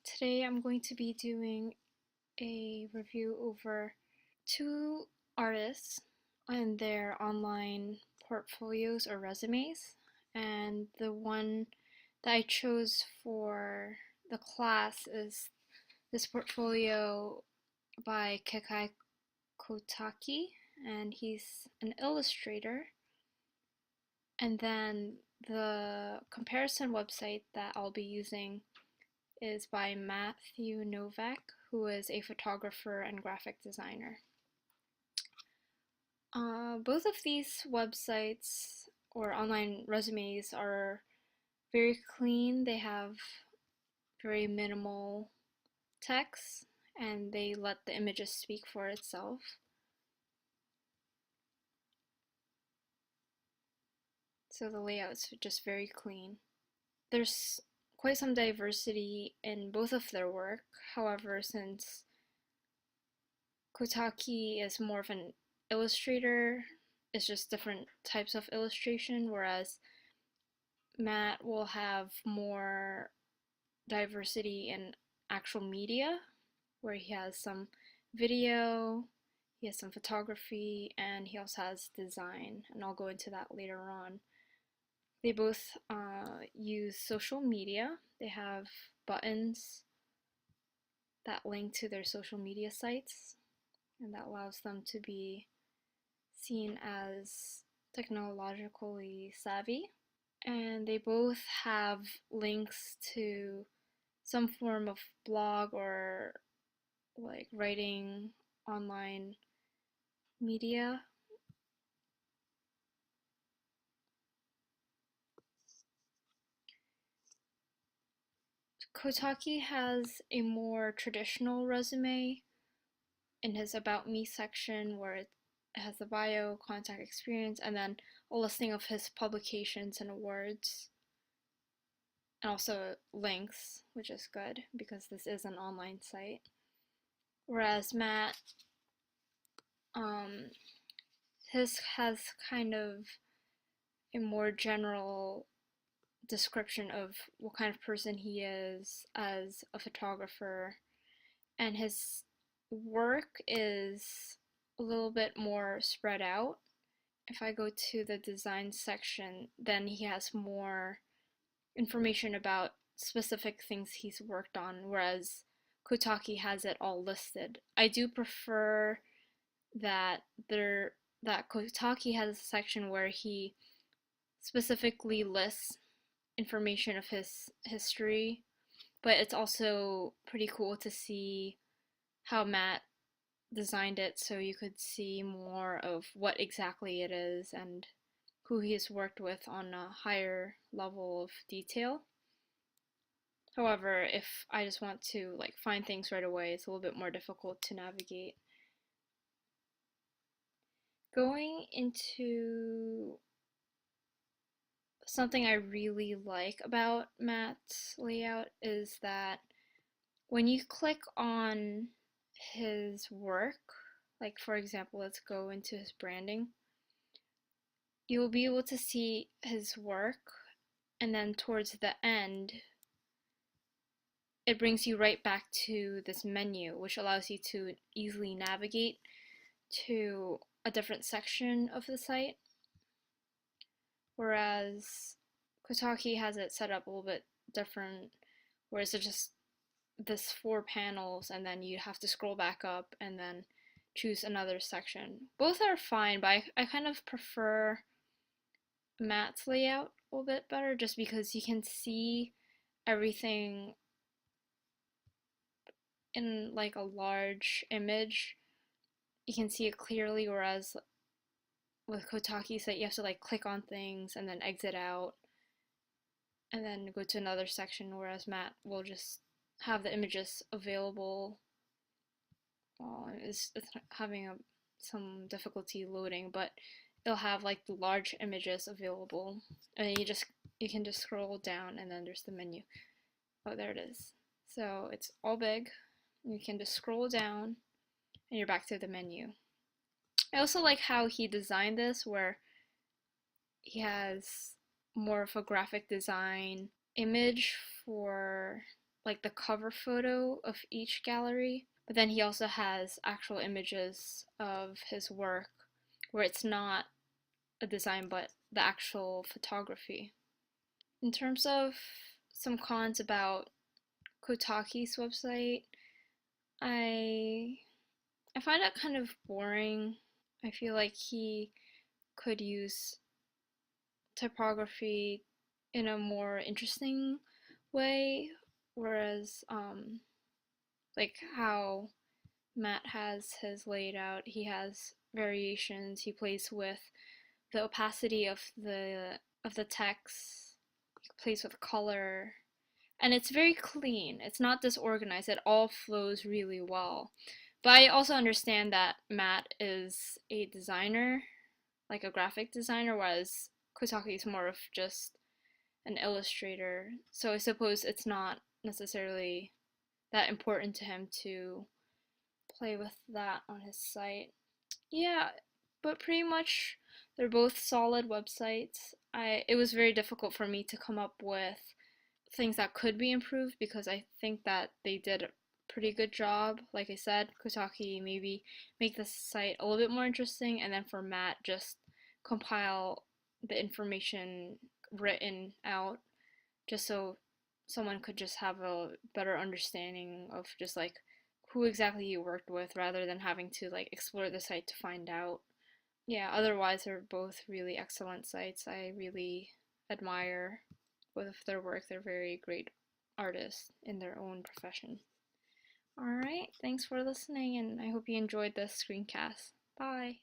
Today I'm going to be doing a review over two artists and their online portfolios or resumes. And the one that I chose for the class is this portfolio by Kekai Kotaki, and he's an illustrator. And then the comparison website that I'll be using is by Matthew Novak, who is a photographer and graphic designer. Both of these websites or online resumes are very clean. They have very minimal text and they let the images speak for itself. So the layout is just very clean. There's quite some diversity in both of their work. However, since Kotaki is more of an illustrator, it's just different types of illustration, whereas Matt will have more diversity in actual media, where he has some video, he has some photography, and he also has design, and I'll go into that later on. They both use social media. They have buttons that link to their social media sites, and that allows them to be seen as technologically savvy. And they both have links to some form of blog or like writing online media. Kotaki has a more traditional resume in his About Me section, where it has the bio, contact experience, and then a listing of his publications and awards, and also links, which is good because this is an online site. Whereas Matt, his has kind of a more general description of what kind of person he is as a photographer, and his work is a little bit more spread out. If I go to the design section, then he has more information about specific things he's worked on, whereas Kotaki has it all listed. I do prefer that Kotaki has a section where he specifically lists information of his history, but it's also pretty cool to see how Matt designed it so you could see more of what exactly it is and who he's worked with on a higher level of detail. However, if I just want to like find things right away, it's a little bit more difficult to navigate. Going into something I really like about Matt's layout is that when you click on his work, like for example, let's go into his branding, you'll be able to see his work, and then towards the end, it brings you right back to this menu, which allows you to easily navigate to a different section of the site. Whereas Kotaki has it set up a little bit different, whereas it's just this 4 panels and then you have to scroll back up and then choose another section. Both are fine, but I kind of prefer Matt's layout a little bit better, just because you can see everything in like a large image. You can see it clearly, whereas with Kotaki's site you have to like click on things and then exit out and then go to another section, whereas Matt will just have the images available. It's having some difficulty loading, but it'll have like the large images available, and you can just scroll down and then there's the menu. Oh, there it is. So it's all big. You can just scroll down and you're back to the menu. I also like how he designed this, where he has more of a graphic design image for like the cover photo of each gallery, but then he also has actual images of his work where it's not a design but the actual photography. In terms of some cons about Kotaki's website, I I find it kind of boring. I feel like he could use typography in a more interesting way, whereas like how Matt has his laid out, he has variations. He plays with the opacity of the text. He plays with color, and it's very clean. It's not disorganized. It all flows really well. But I also understand that Matt is a designer, like a graphic designer, whereas Kotaki is more of just an illustrator. So I suppose it's not necessarily that important to him to play with that on his site. Yeah, but pretty much they're both solid websites. It was very difficult for me to come up with things that could be improved because I think that they did a pretty good job. Like I said, Kotaki maybe make the site a little bit more interesting, and then for Matt, just compile the information written out just so someone could just have a better understanding of just like who exactly you worked with rather than having to like explore the site to find out. Yeah, otherwise they're both really excellent sites. I really admire both of their work. They're very great artists in their own profession. All right, thanks for listening, and I hope you enjoyed this screencast. Bye.